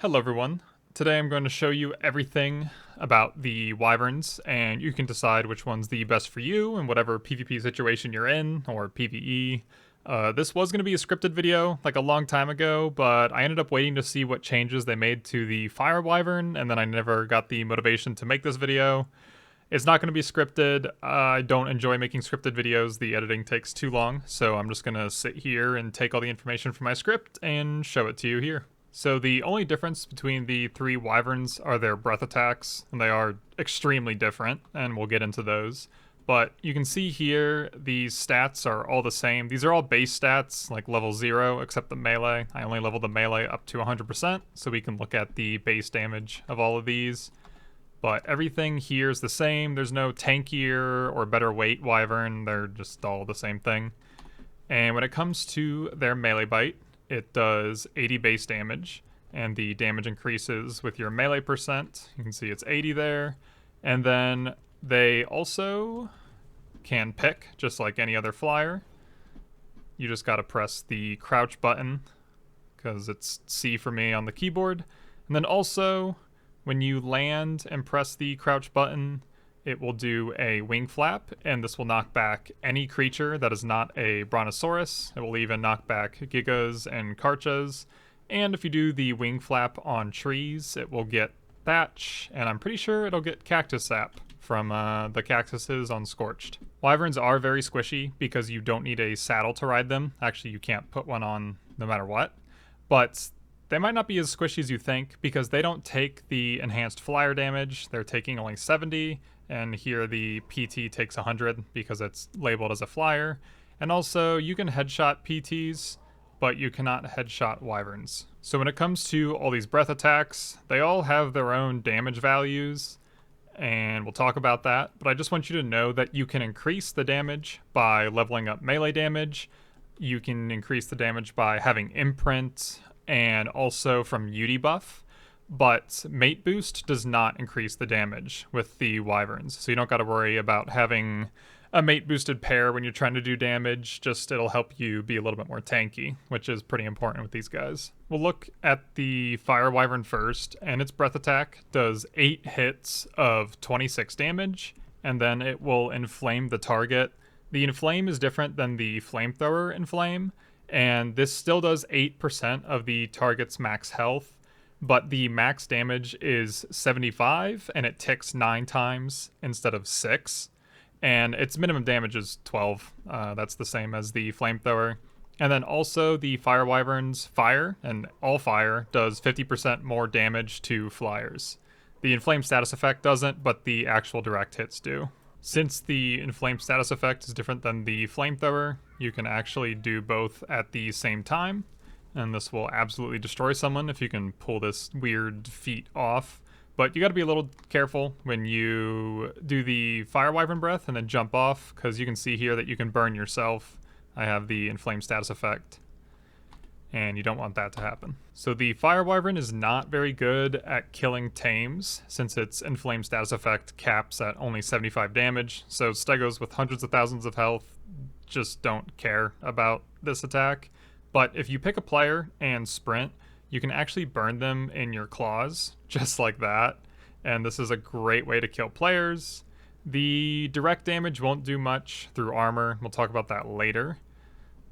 Hello everyone. Today I'm going to show you everything about the Wyverns, and you can decide which one's the best for you in whatever PvP situation you're in, or PvE. This was going to be a scripted video like a long time ago, but I ended up waiting to see what changes they made to the Fire Wyvern, and then I never got the motivation to make this video. It's not going to be scripted. I don't enjoy making scripted videos. The editing takes too long, so I'm just going to sit here and take all the information from my script and show it to you here. So the only difference between the three Wyverns are their breath attacks, and they are extremely different, and we'll get into those. But you can see here, these stats are all the same. These are all base stats, like level 0, except the melee. I only leveled the melee up to 100%, so we can look at the base damage of all of these. But everything here is the same. There's no tankier or better weight Wyvern. They're just all the same thing. And when it comes to their melee bite, it does 80 base damage, and the damage increases with your melee percent. You can see it's 80 there. And then they also can pick, just like any other flyer. You just gotta press the crouch button, because it's C for me on the keyboard. And then also, when you land and press the crouch button, it will do a wing flap, and this will knock back any creature that is not a Brontosaurus. It will even knock back Gigas and Karchas. And if you do the wing flap on trees, it will get thatch, and I'm pretty sure it'll get cactus sap from the cactuses on Scorched. Wyverns are very squishy because you don't need a saddle to ride them. Actually, you can't put one on no matter what. But they might not be as squishy as you think because they don't take the enhanced flyer damage. They're taking only 70. And here the PT takes 100 because it's labeled as a flyer. And also, you can headshot PTs, but you cannot headshot Wyverns. So when it comes to all these breath attacks, they all have their own damage values, and we'll talk about that. But I just want you to know that you can increase the damage by leveling up melee damage. You can increase the damage by having imprint, and also from UD buff. But mate boost does not increase the damage with the Wyverns, so you don't got to worry about having a mate boosted pair when you're trying to do damage. Just it'll help you be a little bit more tanky, which is pretty important with these guys. We'll look at the Fire Wyvern first, and its breath attack does 8 hits of 26 damage, and then it will inflame the target. The inflame is different than the flamethrower inflame, and this still does 8% of the target's max health. But the max damage is 75, and it ticks 9 times instead of 6. And its minimum damage is 12. That's the same as the flamethrower. And then also the Fire Wyvern's fire, and all fire, does 50% more damage to flyers. The inflame status effect doesn't, but the actual direct hits do. Since the inflame status effect is different than the flamethrower, you can actually do both at the same time. And this will absolutely destroy someone if you can pull this weird feat off. But you got to be a little careful when you do the Fire Wyvern breath and then jump off, because you can see here that you can burn yourself. I have the inflame status effect, and you don't want that to happen. So the Fire Wyvern is not very good at killing tames, since its inflame status effect caps at only 75 damage. So stegos with hundreds of thousands of health just don't care about this attack. But if you pick a player and sprint, you can actually burn them in your claws, just like that. And this is a great way to kill players. The direct damage won't do much through armor. We'll talk about that later.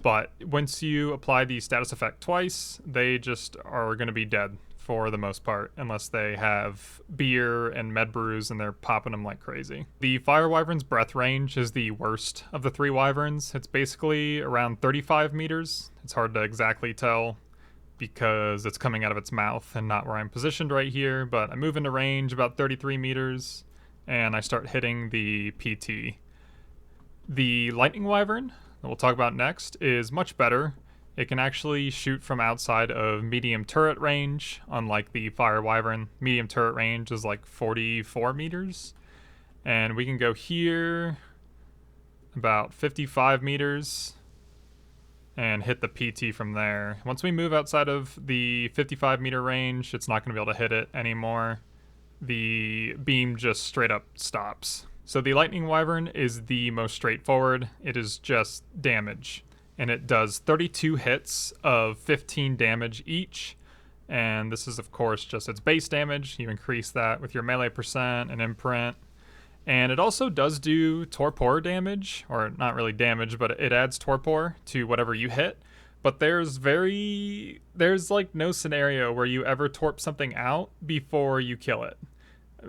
But once you apply the status effect twice, they just are going to be dead for the most part, unless they have beer and med brews and they're popping them like crazy. The Fire Wyvern's breath range is the worst of the 3 Wyverns. It's basically around 35 meters. It's hard to exactly tell because it's coming out of its mouth and not where I'm positioned right here, but I move into range about 33 meters and I start hitting the PT. The Lightning Wyvern, that we'll talk about next, is much better. It can actually shoot from outside of medium turret range, unlike the Fire Wyvern. Medium turret range is like 44 meters. And we can go here about 55 meters and hit the PT from there. Once we move outside of the 55 meter range, it's not going to be able to hit it anymore. The beam just straight up stops. So the Lightning Wyvern is the most straightforward. It is just damage. And it does 32 hits of 15 damage each. And this is, of course, just its base damage. You increase that with your melee percent and imprint. And it also does do torpor damage, or not really damage, but it adds torpor to whatever you hit. But there's like no scenario where you ever torp something out before you kill it.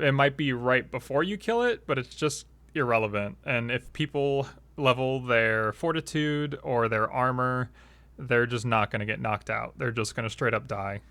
It might be right before you kill it, but it's just irrelevant. And if people level their fortitude or their armor, they're just not going to get knocked out. They're just going to straight up die.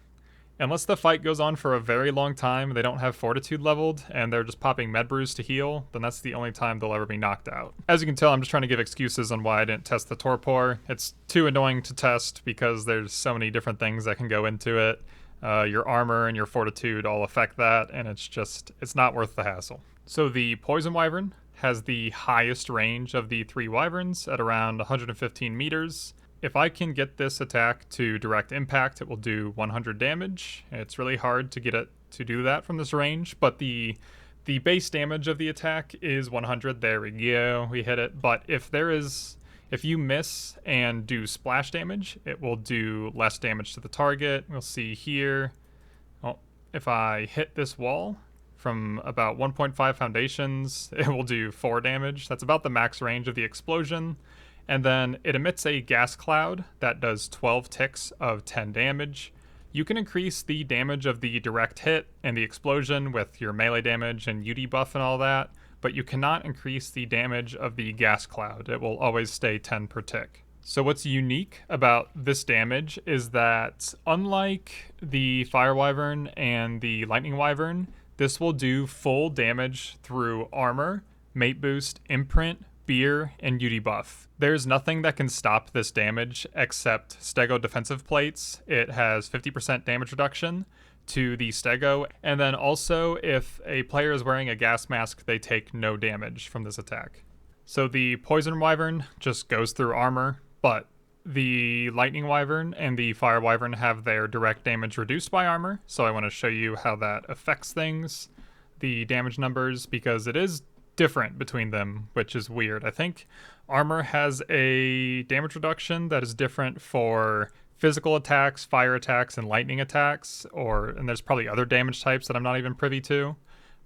Unless the fight goes on for a very long time, they don't have fortitude leveled, and they're just popping med brews to heal, then that's the only time they'll ever be knocked out. As you can tell, I'm just trying to give excuses on why I didn't test the torpor. It's too annoying to test because there's so many different things that can go into it. Your armor and your fortitude all affect that, and it's not worth the hassle. So the Poison Wyvern has the highest range of the 3 Wyverns at around 115 meters. If I can get this attack to direct impact, it will do 100 damage. It's really hard to get it to do that from this range, but the base damage of the attack is 100. There we go, we hit it. But if you miss and do splash damage, it will do less damage to the target. We'll see here. Well, if I hit this wall from about 1.5 foundations, it will do 4 damage. That's about the max range of the explosion. And then it emits a gas cloud that does 12 ticks of 10 damage. You can increase the damage of the direct hit and the explosion with your melee damage and UD buff and all that, but you cannot increase the damage of the gas cloud. It will always stay 10 per tick. So what's unique about this damage is that unlike the Fire Wyvern and the Lightning Wyvern, this will do full damage through armor, mate boost, imprint, beer, and UD buff. There's nothing that can stop this damage except Stego defensive plates. It has 50% damage reduction to the Stego, and then also if a player is wearing a gas mask, they take no damage from this attack. So the Poison Wyvern just goes through armor, but the Lightning Wyvern and the Fire Wyvern have their direct damage reduced by armor, so I want to show you how that affects things, the damage numbers, because it is different between them, which is weird. I think armor has a damage reduction that is different for physical attacks, fire attacks, and lightning attacks, and there's probably other damage types that I'm not even privy to.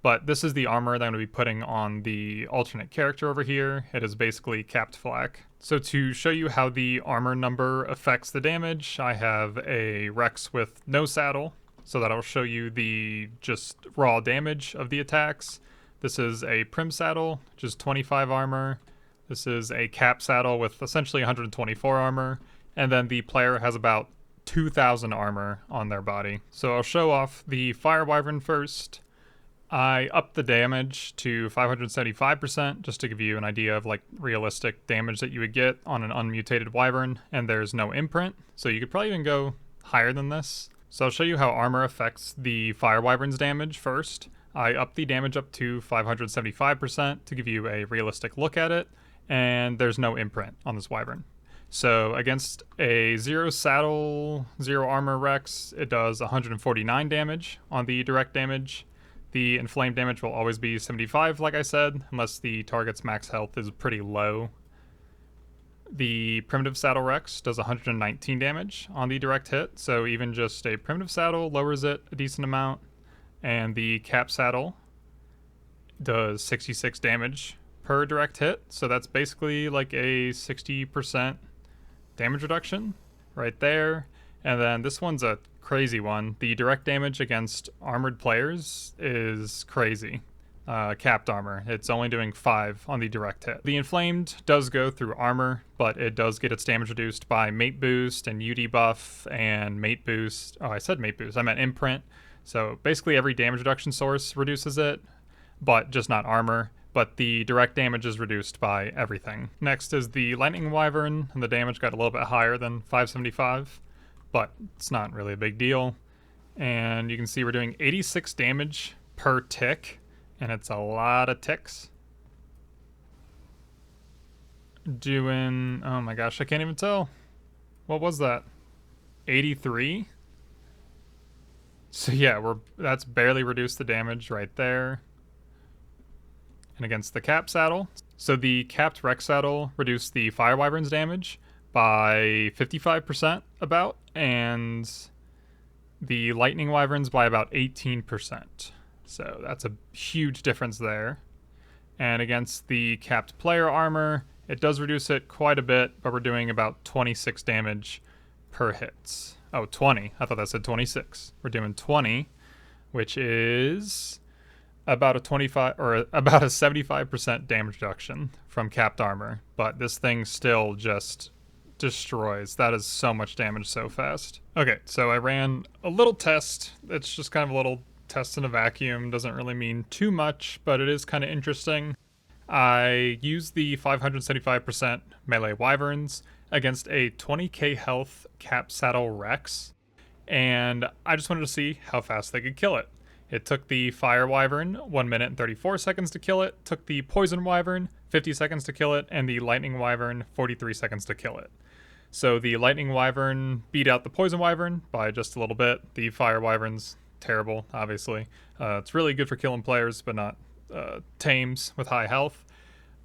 But this is the armor that I'm going to be putting on the alternate character over here. It is basically capped flak. So to show you how the armor number affects the damage, I have a Rex with no saddle, so that'll show you the just raw damage of the attacks. This is a Prim saddle, which is 25 armor. This is a Cap saddle with essentially 124 armor. And then the player has about 2,000 armor on their body. So I'll show off the Fire Wyvern first. I upped the damage to 575% just to give you an idea of like realistic damage that you would get on an unmutated Wyvern. And there's no imprint, so you could probably even go higher than this. So I'll show you how armor affects the Fire Wyvern's damage first. I upped the damage up to 575% to give you a realistic look at it, and there's no imprint on this Wyvern. So against a 0 saddle, 0 armor Rex, it does 149 damage on the direct damage. The inflamed damage will always be 75, like I said, unless the target's max health is pretty low. The primitive saddle Rex does 119 damage on the direct hit, so even just a primitive saddle lowers it a decent amount. And the Cap saddle does 66 damage per direct hit, so that's basically like a 60% damage reduction right there. And then this one's a crazy one. The direct damage against armored players is crazy. Capped armor, it's only doing 5 on the direct hit. The inflamed does go through armor, but it does get its damage reduced by mate boost and UD buff and mate boost. Oh, I said mate boost, I meant imprint. So basically every damage reduction source reduces it, but just not armor. But the direct damage is reduced by everything. Next is the Lightning Wyvern, and the damage got a little bit higher than 575, but it's not really a big deal. And you can see we're doing 86 damage per tick, and it's a lot of ticks. Doing, oh my gosh, I can't even tell. What was that? 83? So yeah, that's barely reduced the damage right there. And against the Cap saddle. So the capped Rex saddle reduced the Fire Wyvern's damage by 55% about, and The lightning wyverns by about 18%. So that's a huge difference there. And against the capped player armor, it does reduce it quite a bit, but we're doing about 26 damage per hit. Oh, 20. I thought that said 26. We're doing 20, which is about a 25 or about a 75% damage reduction from capped armor. But this thing still just destroys. That is so much damage so fast. Okay, so I ran a little test. It's just kind of a little test in a vacuum. Doesn't really mean too much, but it is kind of interesting. I used the 575% melee wyverns against a 20k health cap saddle Rex, and I just wanted to see how fast they could kill it. It took the fire wyvern 1 minute and 34 seconds to kill it, took the poison wyvern 50 seconds to kill it, and the lightning wyvern 43 seconds to kill it. So the lightning wyvern beat out the poison wyvern by just a little bit. The fire wyvern's terrible, obviously. It's really good for killing players, but not tames with high health.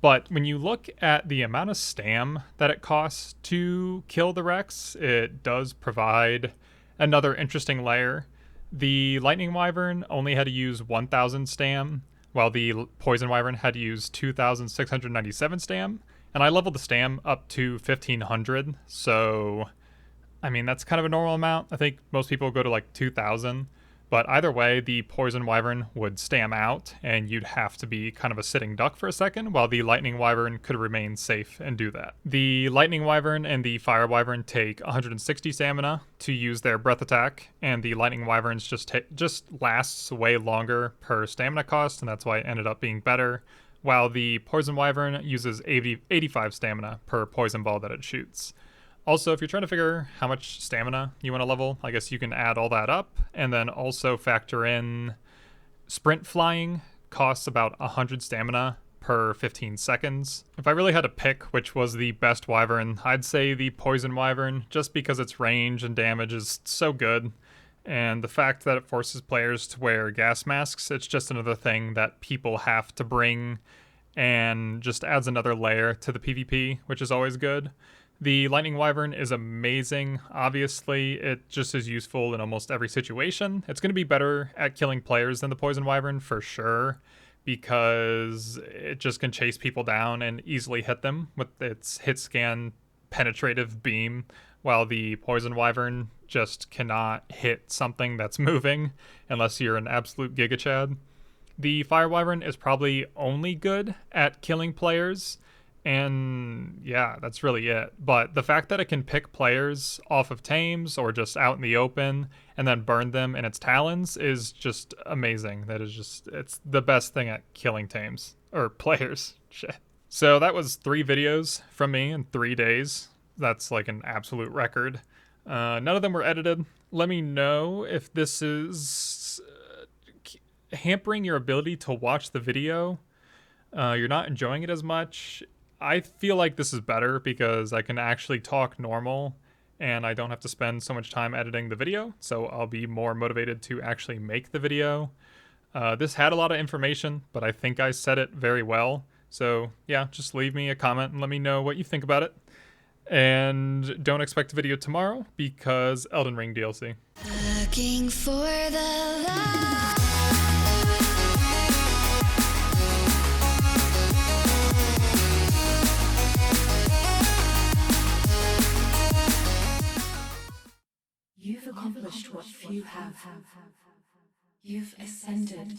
But when you look at the amount of stam that it costs to kill the Rex, it does provide another interesting layer. The lightning wyvern only had to use 1,000 stam, while the poison wyvern had to use 2,697 stam. And I leveled the stam up to 1,500, so I mean, that's kind of a normal amount. I think most people go to like 2,000. But either way, the poison wyvern would stam out, and you'd have to be kind of a sitting duck for a second, while the lightning wyvern could remain safe and do that. The lightning wyvern and the fire wyvern take 160 stamina to use their breath attack, and the lightning wyverns just lasts way longer per stamina cost, and that's why it ended up being better, while the poison wyvern uses 85 stamina per poison ball that it shoots. Also, if you're trying to figure how much stamina you want to level, I guess you can add all that up, and then also factor in sprint flying costs about 100 stamina per 15 seconds. If I really had to pick which was the best wyvern, I'd say the poison wyvern, just because its range and damage is so good, and the fact that it forces players to wear gas masks, it's just another thing that people have to bring, and just adds another layer to the PvP, which is always good. The lightning wyvern is amazing. Obviously, it just is useful in almost every situation. It's going to be better at killing players than the poison wyvern for sure, because it just can chase people down and easily hit them with its hit scan penetrative beam, while the poison wyvern just cannot hit something that's moving unless you're an absolute giga chad. The fire wyvern is probably only good at killing players, and yeah, that's really it. But the fact that it can pick players off of tames or just out in the open and then burn them in its talons is just amazing. That is just, it's the best thing at killing tames or players. Shit. So that was 3 videos from me in 3 days. That's like an absolute record. None of them were edited. Let me know if this is hampering your ability to watch the video. You're not enjoying it as much. I feel like this is better because I can actually talk normal and I don't have to spend so much time editing the video, so I'll be more motivated to actually make the video. This had a lot of information, but I think I said it very well. So yeah, just leave me a comment and let me know what you think about it. And don't expect a video tomorrow because Elden Ring DLC. Looking for the love. You've accomplished what few have. You've ascended.